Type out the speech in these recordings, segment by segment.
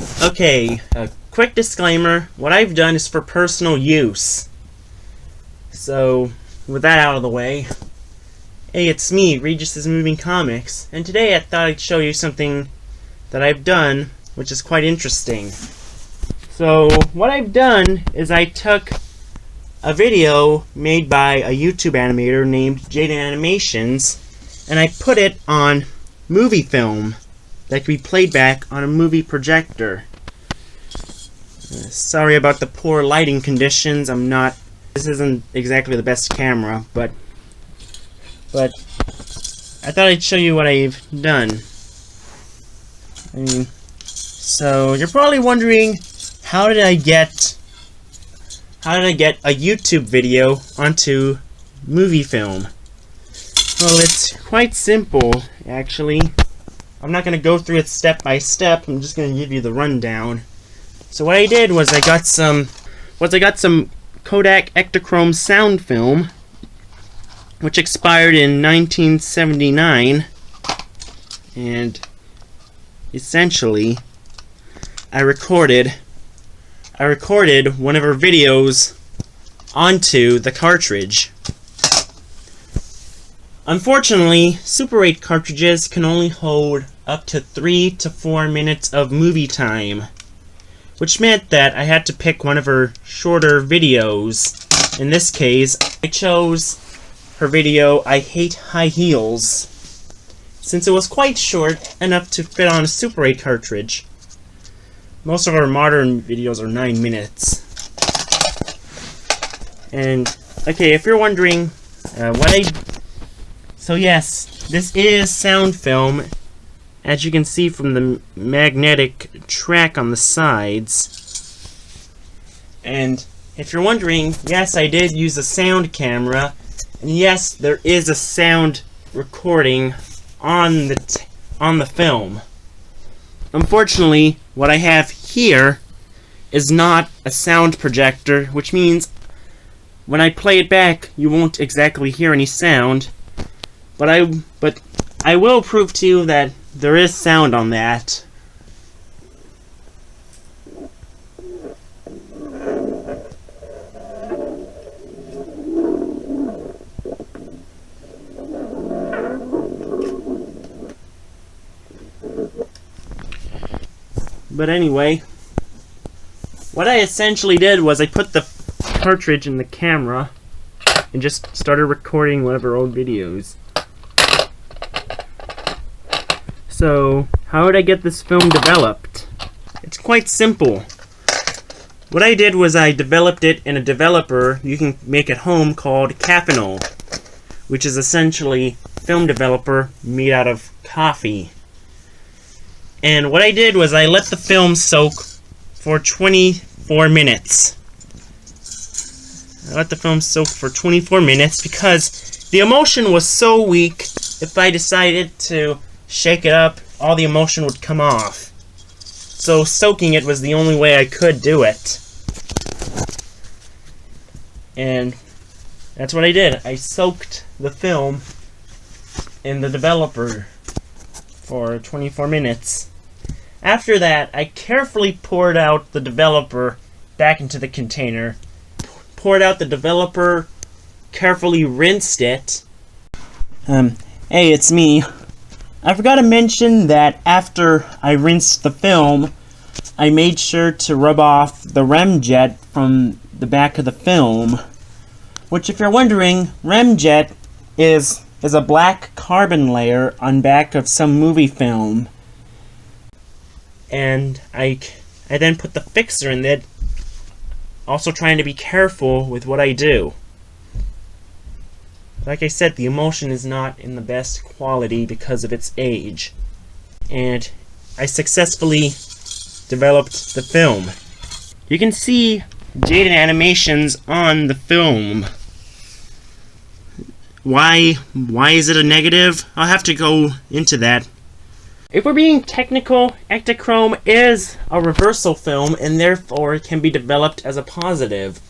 Okay, a quick disclaimer. What I've done is for personal use. So, with that out of the way, hey, it's me, RegisMovingComics, and today I thought I'd show you something that I've done, which is quite interesting. So, what I've done is I took a video made by a YouTube animator named JadienAnimations, and I put it on movie film that could be played back on a movie projector. Sorry about the poor lighting conditions. This isn't exactly the best camera, but I thought I'd show you what I've done. So you're probably wondering, how did I get a YouTube video onto movie film? Well, it's quite simple, actually. I'm not going to go through it step by step. I'm just going to give you the rundown. So what I did was I got some Kodak Ektachrome sound film, which expired in 1979, and essentially I recorded one of her videos onto the cartridge. Unfortunately, Super 8 cartridges can only hold up to 3 to 4 minutes of movie time, which meant that I had to pick one of her shorter videos. In this case, I chose her video, I Hate High Heels, since it was quite short, enough to fit on a Super 8 cartridge. Most of our modern videos are 9 minutes. And, okay, if you're wondering so yes, this is sound film, as you can see from the magnetic track on the sides. And if you're wondering, yes, I did use a sound camera, and yes, there is a sound recording on the film. Unfortunately, what I have here is not a sound projector, which means when I play it back, you won't exactly hear any sound. But I will prove to you that there is sound on that. But anyway, what I essentially did was I put the cartridge in the camera and just started recording one of her old videos. So, how did I get this film developed? It's quite simple. What I did was I developed it in a developer you can make at home called Caffeinol, which is essentially a film developer made out of coffee. And what I did was I let the film soak for 24 minutes. I let the film soak for 24 minutes because the emulsion was so weak, if I decided to shake it up, all the emulsion would come off. So soaking it was the only way I could do it. And that's what I did. I soaked the film in the developer for 24 minutes. After that, I carefully poured out the developer back into the container. Poured out the developer, carefully rinsed it. Hey, it's me. I forgot to mention that after I rinsed the film, I made sure to rub off the remjet from the back of the film. Which, if you're wondering, remjet is a black carbon layer on back of some movie film. And I then put the fixer in it, also trying to be careful with what I do. Like I said, the emulsion is not in the best quality because of its age. And I successfully developed the film. You can see JadienAnimations on the film. Why is it a negative? I'll have to go into that. If we're being technical, Ektachrome is a reversal film and therefore it can be developed as a positive.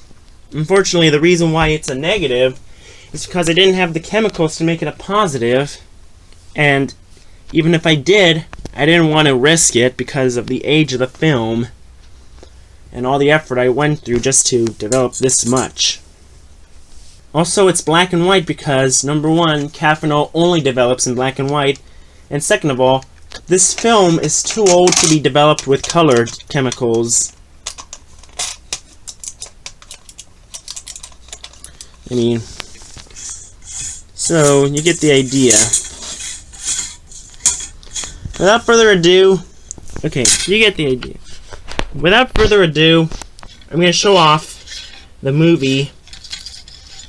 Unfortunately, the reason why it's a negative is because I didn't have the chemicals to make it a positive, and even if I did, I didn't want to risk it because of the age of the film and all the effort I went through just to develop this much. Also, it's black and white because, number one, Caffeinol only develops in black and white, and second of all, this film is too old to be developed with colored chemicals. I mean, so you get the idea. Without further ado, okay, you get the idea. Without further ado, I'm going to show off the movie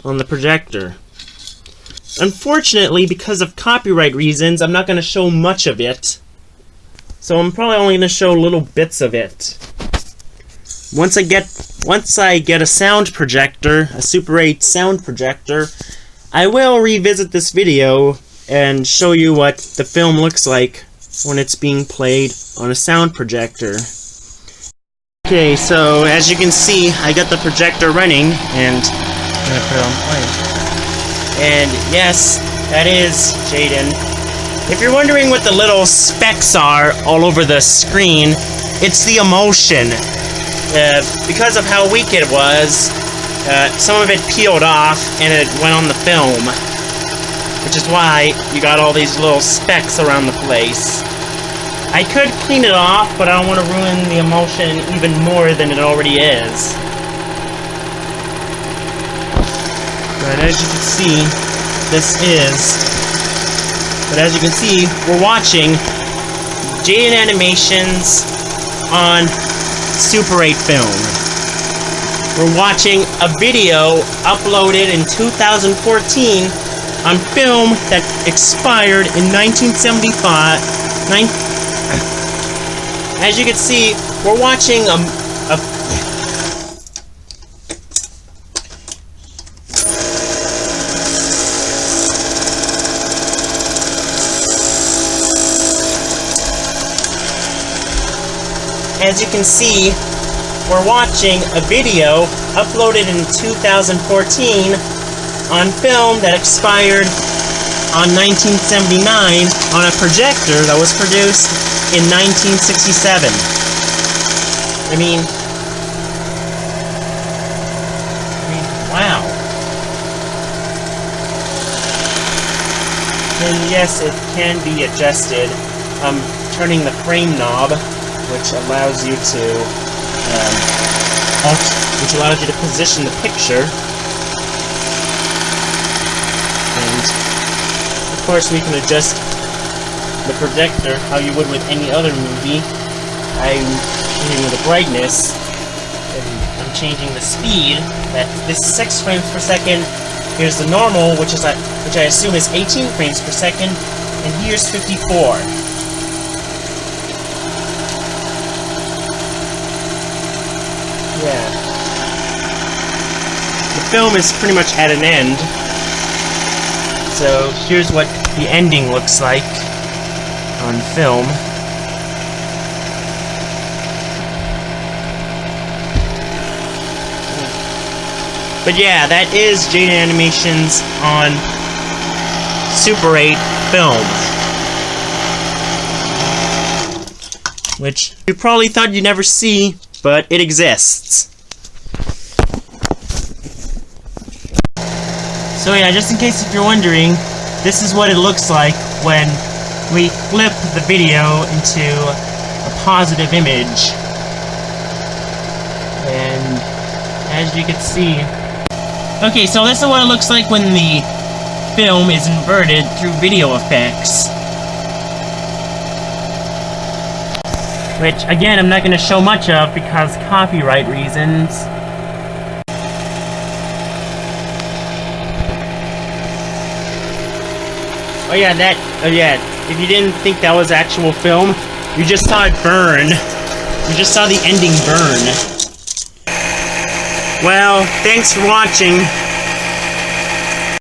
on the projector. Unfortunately, because of copyright reasons, I'm not going to show much of it. So I'm probably only going to show little bits of it. Once I get a sound projector, a Super 8 sound projector, I will revisit this video and show you what the film looks like when it's being played on a sound projector. Okay, so as you can see, I got the projector running, and I'm gonna put it on play. And yes, that is Jaiden. If you're wondering what the little specks are all over the screen, it's the emotion. Because of how weak it was, some of it peeled off and it went on the film. Which is why you got all these little specks around the place. I could clean it off, but I don't want to ruin the emotion even more than it already is. But as you can see, we're watching JadienAnimations on Super 8 film. We're watching a video uploaded in 2014 on film that expired in 1975. As you can see, we're watching As you can see, we're watching a video uploaded in 2014 on film that expired on 1979 on a projector that was produced in 1967. I mean, wow. And yes, it can be adjusted. I'm turning the frame knob, which allows you to position the picture. And of course we can adjust the projector how you would with any other movie. I'm changing the brightness, and I'm changing the speed. This is 6 frames per second. Here's the normal, which I assume is 18 frames per second, and here's 54. Yeah. The film is pretty much at an end. So here's what the ending looks like on film. But yeah, that is JadienAnimations on Super 8 film. Which you probably thought you'd never see, but it exists. So yeah, just in case if you're wondering, this is what it looks like when we flip the video into a positive image. And as you can see... Okay, so this is what it looks like when the film is inverted through video effects. Which, again, I'm not going to show much of because copyright reasons. Oh yeah, if you didn't think that was actual film, you just saw it burn. You just saw the ending burn. Well, thanks for watching.